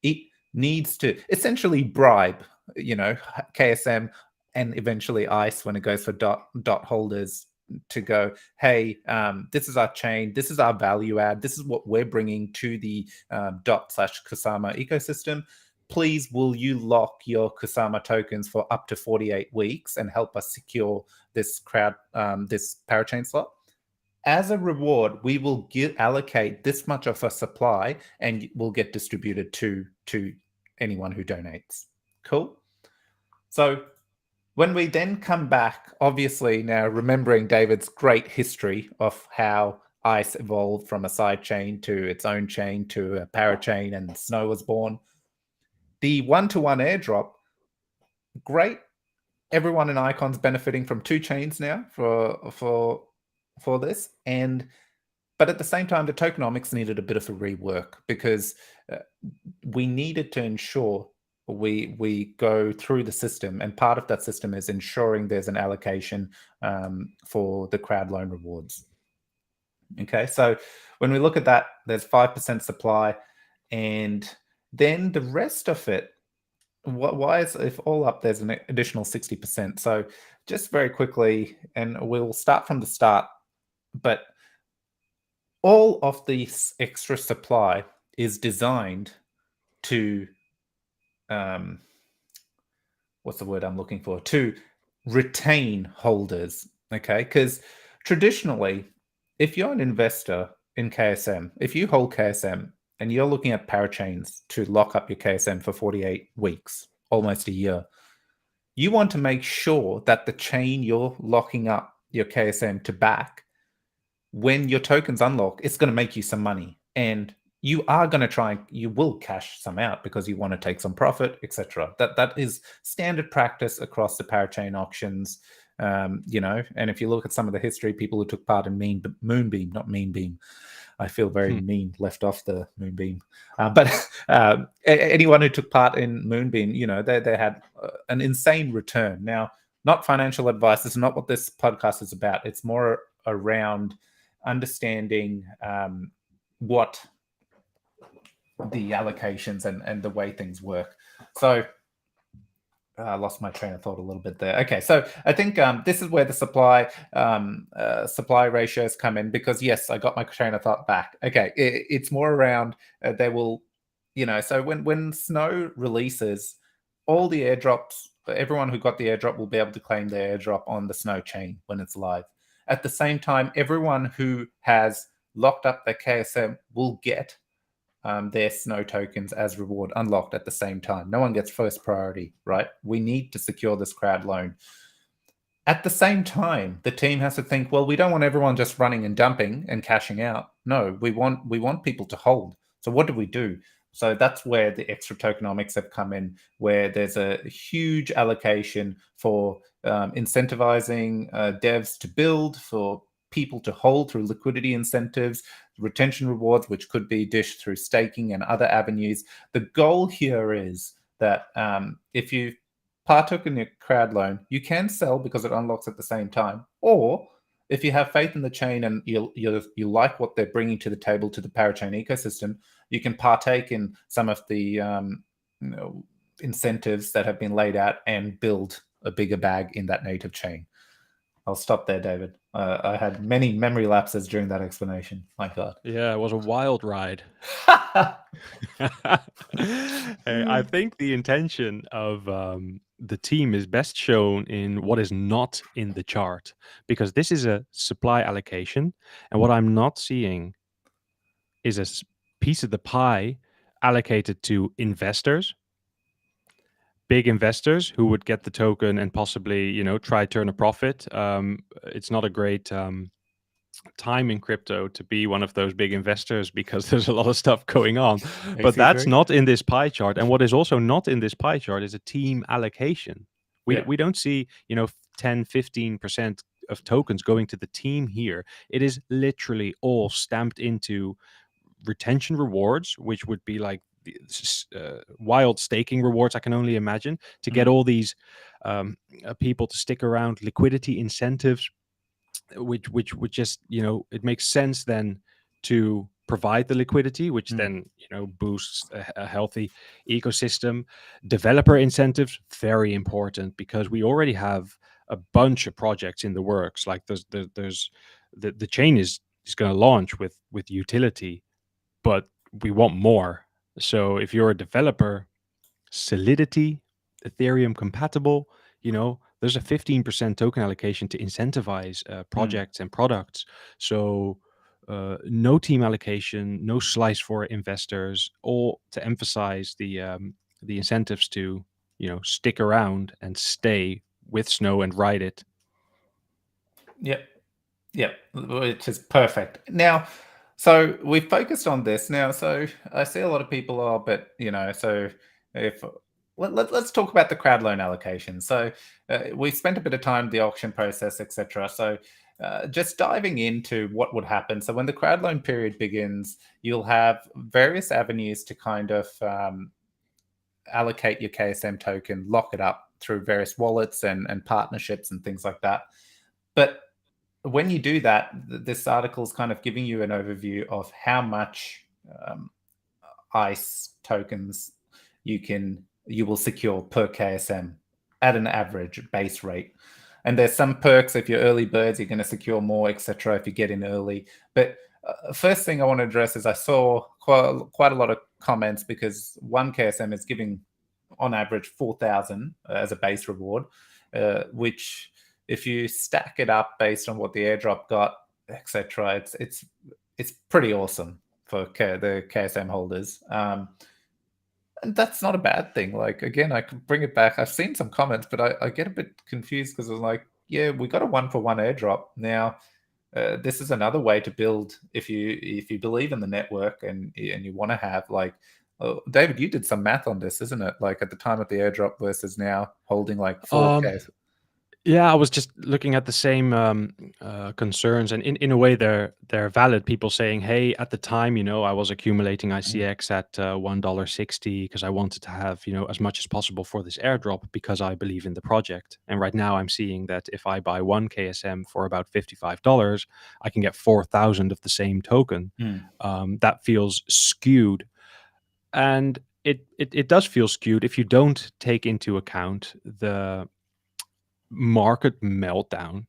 it needs to essentially bribe, KSM and eventually ICE when it goes for dot holders to go, hey, this is our chain, this is our value add, this is what we're bringing to the dot/Kusama ecosystem. Please, will you lock your Kusama tokens for up to 48 weeks and help us secure this this parachain slot? As a reward, we will allocate this much of a supply, and will get distributed to anyone who donates. Cool. So when we then come back, obviously now remembering David's great history of how ICE evolved from a side chain to its own chain to a parachain, and SNOW was born. The one-to-one airdrop, great. Everyone in Icon's benefiting from 2 chains now for this, but at the same time, the tokenomics needed a bit of a rework, because we needed to ensure we go through the system, and part of that system is ensuring there's an allocation for the crowd loan rewards. Okay, so when we look at that, there's 5% supply, and then the rest of it, why is, if all up, there's an additional 60%. So just very quickly, and we'll start from the start, but all of this extra supply is designed to what's the word I'm looking for? To retain holders, okay? Because traditionally, if you're an investor in KSM, if you hold KSM and you're looking at parachains to lock up your KSM for 48 weeks, almost a year, you want to make sure that the chain you're locking up your KSM to back, when your tokens unlock, it's going to make you some money. And you are going to you will cash some out because you want to take some profit, etc. That is standard practice across the parachain auctions, and if you look at some of the history, people who took part in Moonbeam, not Mean Beam. I feel very mean, left off the Moonbeam. But anyone who took part in Moonbeam, they had an insane return. Now, not financial advice. This is not what this podcast is about. It's more around understanding what the allocations and the way things work. So I lost my train of thought a little bit there. Okay, so I think this is where the supply ratios come in, because yes, I got my train of thought back. Okay, it's more around they will, so when Snow releases, all the airdrops, everyone who got the airdrop will be able to claim their airdrop on the Snow chain when it's live. At the same time, everyone who has locked up their KSM will get their Snow tokens as reward unlocked at the same time. No one gets first priority, right? We need to secure this crowd loan. At the same time, the team has to think, well, we don't want everyone just running and dumping and cashing out. No, we want people to hold. So what do? So that's where the extra tokenomics have come in, where there's a huge allocation for incentivizing devs to build, for people to hold through liquidity incentives, retention rewards, which could be dished through staking and other avenues. The goal here is that if you partook in your crowd loan, you can sell because it unlocks at the same time. Or if you have faith in the chain and you like what they're bringing to the table to the Parachain ecosystem, you can partake in some of the incentives that have been laid out and build a bigger bag in that native chain. I'll stop there, David. I had many memory lapses during that explanation. My God. Yeah, it was a wild ride. I think the intention of the team is best shown in what is not in the chart, because this is a supply allocation, and what I'm not seeing is a piece of the pie allocated to investors, big investors who would get the token and possibly, try turn a profit. It's not a great time in crypto to be one of those big investors because there's a lot of stuff going on. But that's not in this pie chart. And what is also not in this pie chart is a team allocation. We don't see, 10, 15% of tokens going to the team here. It is literally all stamped into retention rewards, which would be like wild staking rewards, I can only imagine, to get all these people to stick around, liquidity incentives, which would just, it makes sense then to provide the liquidity, which then, boosts a healthy ecosystem. Developer incentives, very important, because we already have a bunch of projects in the works. Like there's the chain is going to launch with utility, but we want more. So if you're a developer, Solidity, Ethereum compatible, there's a 15% token allocation to incentivize projects and products. So no team allocation, no slice for investors, all to emphasize the incentives to, stick around and stay with Snow and ride it. Yep, which is perfect. Now, so we focused on this now. So I see a lot of people are, but so if let's talk about the crowd loan allocation. So we spent a bit of time the auction process, etc. So just diving into what would happen. So when the crowd loan period begins, you'll have various avenues to kind of allocate your KSM token, lock it up through various wallets and partnerships and things like that. But when you do that, this article is kind of giving you an overview of how much ICE tokens you will secure per KSM at an average base rate. And there's some perks. If you're early birds, you're going to secure more, etc. if you get in early. But first thing I want to address is I saw quite a lot of comments, because one KSM is giving on average 4,000 as a base reward, which if you stack it up based on what the airdrop got, etc., it's pretty awesome for the KSM holders. And that's not a bad thing. Like, again, I could bring it back. I've seen some comments, but I get a bit confused because I was like, yeah, we got a 1-for-1 airdrop. Now, this is another way to build if you believe in the network and you want to have like, David, you did some math on this, isn't it? Like at the time of the airdrop versus now holding like 4K. Yeah, I was just looking at the same concerns, and in a way they're valid. People saying, hey, at the time, I was accumulating ICX at $1.60 because I wanted to have, as much as possible for this airdrop because I believe in the project. And right now I'm seeing that if I buy one KSM for about $55, I can get 4,000 of the same token. That feels skewed. And it does feel skewed if you don't take into account the market meltdown,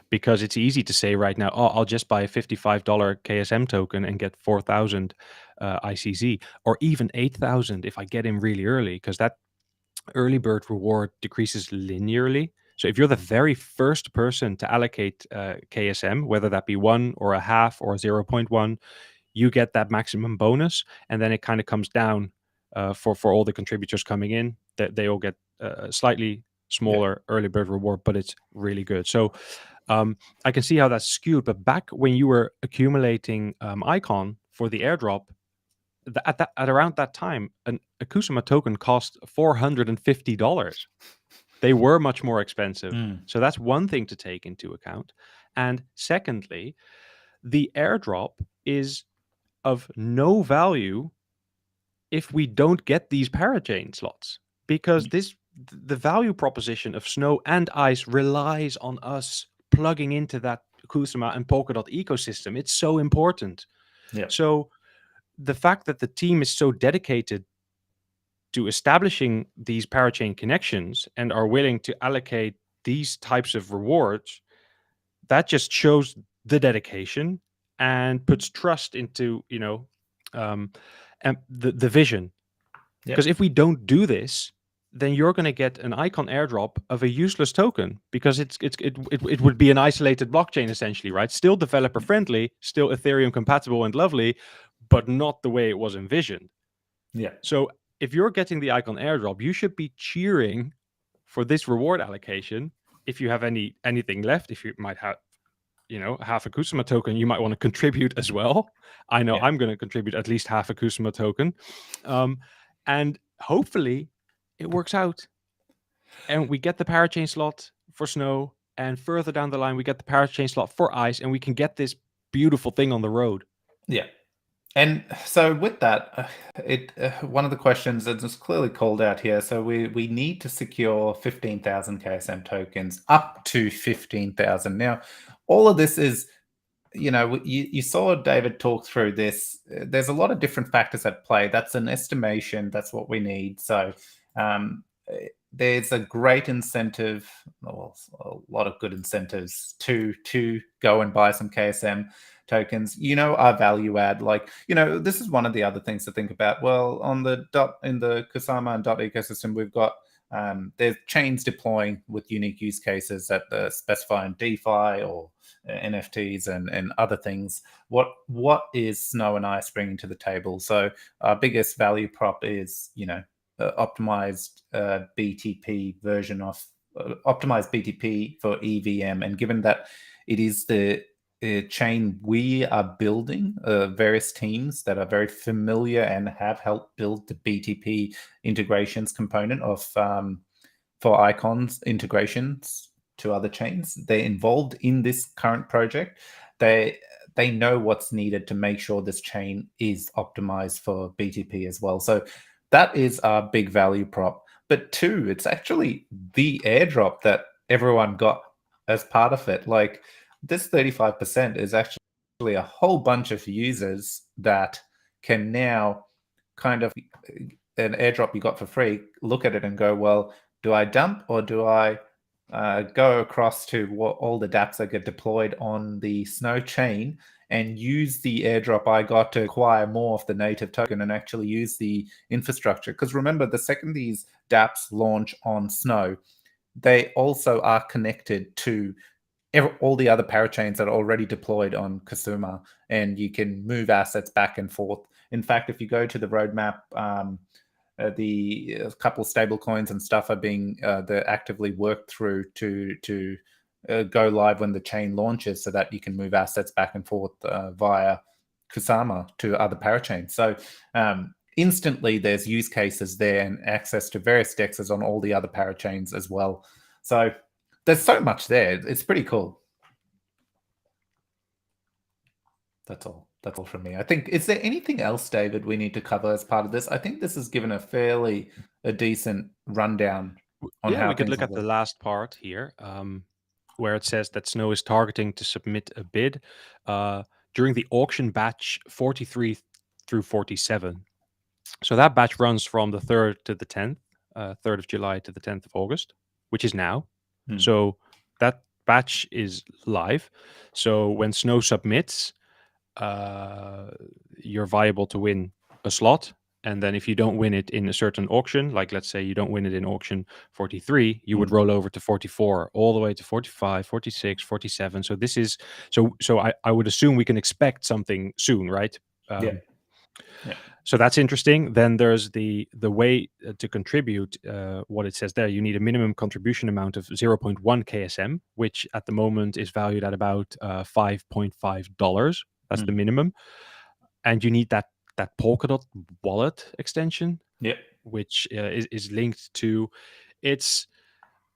because it's easy to say right now, oh, I'll just buy a $55 KSM token and get 4,000 ICZ, or even 8,000 if I get in really early, because that early bird reward decreases linearly. So if you're the very first person to allocate KSM, whether that be 1 or a half or 0.1, you get that maximum bonus, and then it kind of comes down for all the contributors coming in. That they all get slightly smaller early bird reward, but it's really good. So I can see how that's skewed. But back when you were accumulating icon for the airdrop, at around that time, a Kusama token cost $450. They were much more expensive. So that's one thing to take into account. And secondly, the airdrop is of no value if we don't get these parachain slots, because the value proposition of Snow and Ice relies on us plugging into that Kusama and Polkadot ecosystem. It's so important. So the fact that the team is so dedicated to establishing these parachain connections and are willing to allocate these types of rewards, that just shows the dedication and puts trust into, and the vision. Because if we don't do this, then you're going to get an icon airdrop of a useless token, because it would be an isolated blockchain essentially, right? Still developer friendly, still Ethereum compatible and lovely, but not the way it was envisioned. So if you're getting the icon airdrop, you should be cheering for this reward allocation. If you have anything left, if you might have, half a Kusama token, you might want to contribute as well. I know I'm going to contribute at least half a Kusama token. And hopefully it works out. And we get the parachain slot for Snow, and further down the line, we get the parachain slot for Ice, and we can get this beautiful thing on the road. And so with that, one of the questions that is clearly called out here, so we need to secure 15,000 KSM tokens, up to 15,000. Now, all of this is, you saw David talk through this. There's a lot of different factors at play. That's an estimation. That's what we need. So there's a great incentive, well, a lot of good incentives to go and buy some KSM tokens, our value add. Like, this is one of the other things to think about. Well, on the in the Kusama and dot ecosystem, we've got there's chains deploying with unique use cases that specify in DeFi or NFTs and other things. What is Snow and Ice bringing to the table? So our biggest value prop is, optimized BTP version of optimized BTP for EVM, and given that it is the chain we are building, various teams that are very familiar and have helped build the BTP integrations component of for icons integrations to other chains. They're involved in this current project. They know what's needed to make sure this chain is optimized for BTP as well. So that is our big value prop. But two, it's actually the airdrop that everyone got as part of it. Like, this 35% is actually a whole bunch of users that can now kind of, an airdrop you got for free, look at it and go, well, do I dump or do I go across to all the dApps that get deployed on the Snow chain and use the airdrop I got to acquire more of the native token and actually use the infrastructure? Because remember, the second these dApps launch on Snow, they also are connected to all the other parachains that are already deployed on Kusama, and you can move assets back and forth. In fact, if you go to the roadmap, the couple of stable coins and stuff are being they're actively worked through to go live when the chain launches, so that you can move assets back and forth via Kusama to other parachains. So instantly there's use cases there and access to various dexes on all the other parachains as well. So there's so much there. It's pretty cool. That's all from me. I think, is there anything else, David, we need to cover as part of this? I think this has given a decent rundown on how we could look at the last part here, where it says that Snow is targeting to submit a bid during the auction batch 43 through 47. So that batch runs from the 3rd to the 10th, 3rd of July to the 10th of August, which is now. So that batch is live. So when Snow submits, you're viable to win a slot. And then if you don't win it in a certain auction, like let's say you don't win it in auction 43, you would roll over to 44, all the way to 45, 46, 47. So this is so I would assume we can expect something soon, right? Yeah. So that's interesting. Then there's the way to contribute. What it says there, you need a minimum contribution amount of 0.1 KSM, which at the moment is valued at about $5.5. That's the minimum, and you need that Polkadot wallet extension, which is linked to. It's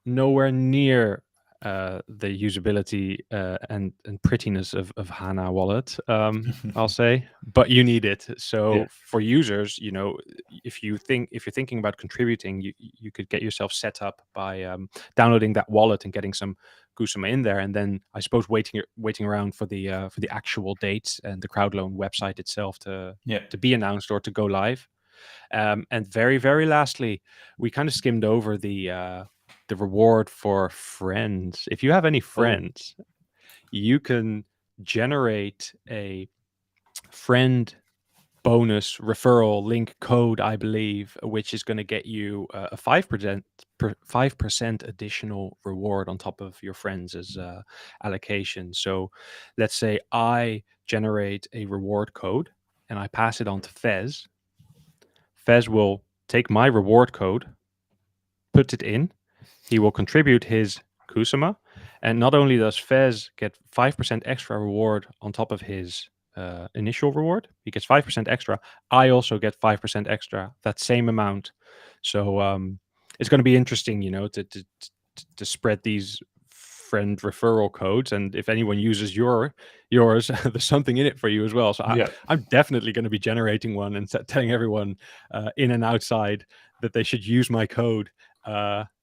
nowhere near the usability and prettiness of HANA wallet, I'll say, but you need it. So for users, you know, if you're thinking about contributing, you could get yourself set up by downloading that wallet and getting some Kusama in there, and then I suppose waiting around for the actual dates and the Crowdloan website itself to be announced or to go live. And very, very lastly, we kind of skimmed over the reward for friends. If you have any friends, you can generate a friend bonus referral link code, I believe, which is going to get you a 5% additional reward on top of your friends' allocation. So let's say I generate a reward code and I pass it on to Fez. Fez will take my reward code, put it in. He will contribute his Kusama, and not only does Fez get 5% extra reward on top of his initial reward, he gets 5% extra. I also get 5% extra, that same amount. So it's going to be interesting, you know, to spread these friend referral codes, and if anyone uses yours, there's something in it for you as well. So I'm definitely going to be generating one and telling everyone in and outside that they should use my code.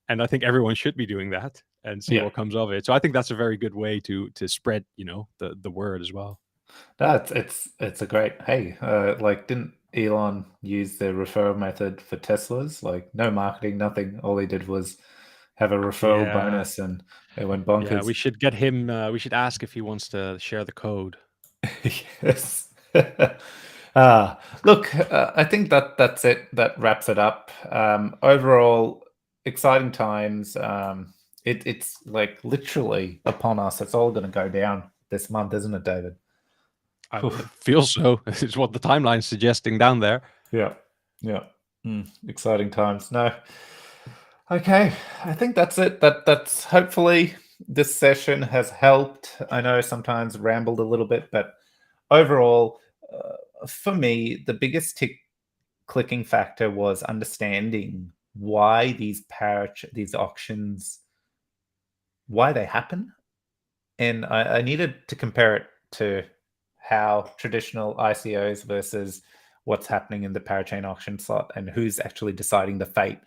And I think everyone should be doing that and see what comes of it. So I think that's a very good way to spread, you know, the word as well. It's a great. Hey, like, didn't Elon use the referral method for Teslas? Like, no marketing, nothing. All he did was have a referral bonus, and it went bonkers. Yeah, we should get him. We should ask if he wants to share the code. Yes. Look, I think that's it. That wraps it up. Overall, exciting times. It's like literally upon us. It's all going to go down this month, isn't it, David? I feel so. It's what the timeline's suggesting down there. Yeah. Exciting times. No. Okay, I think that's it. That's hopefully this session has helped. I know sometimes rambled a little bit, but overall, for me, the biggest clicking factor was understanding why these auctions, why they happen, and I needed to compare it to how traditional ICOs versus what's happening in the Parachain auction slot, and who's actually deciding the fate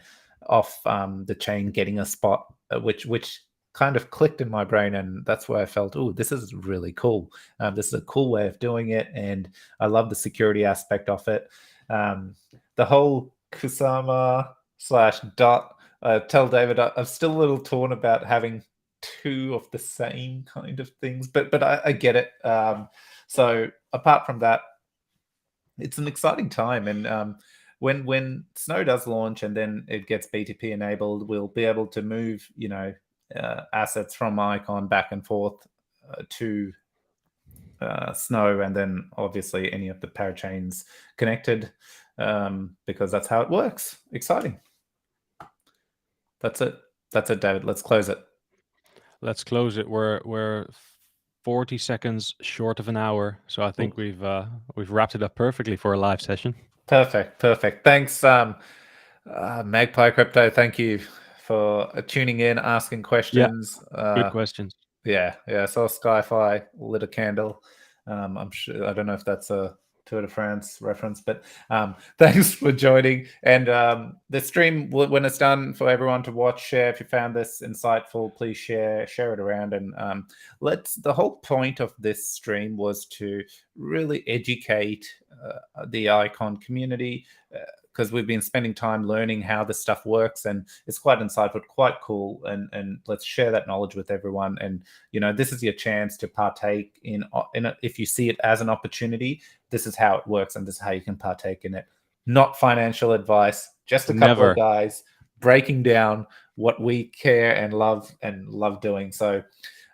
of the chain getting a spot, which kind of clicked in my brain, and that's where I felt, oh, this is really cool. This is a cool way of doing it, and I love the security aspect of it. The whole Kusama / dot. Tell David, I'm still a little torn about having two of the same kind of things, but I get it. So apart from that, it's an exciting time, and when Snow does launch and then it gets BTP enabled, we'll be able to move, you know, assets from Icon back and forth to Snow, and then obviously any of the parachains connected, because that's how it works. Exciting. That's it, David. Let's close it. Let's close it. We're 40 seconds short of an hour, so I think we've wrapped it up perfectly for a live session. Perfect. Thanks, Magpie Crypto. Thank you for tuning in, asking questions. Good questions. Yeah. I saw Skyfi lit a candle. I'm sure. I don't know if that's a Tour de France reference, but thanks for joining. And the stream, when it's done, for everyone to watch, share. If you found this insightful, please share it around. And the whole point of this stream was to really educate the Icon community, because we've been spending time learning how this stuff works, and it's quite insightful, quite cool, and let's share that knowledge with everyone. And this is your chance to partake in it. If you see it as an opportunity, this is how it works, and this is how you can partake in it. Not financial advice, just a couple of guys breaking down what we care and love doing. So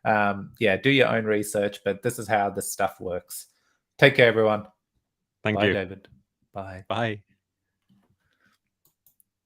yeah, do your own research, but this is how this stuff works. Take care, everyone. Thank Bye, you. David. Bye. Bye.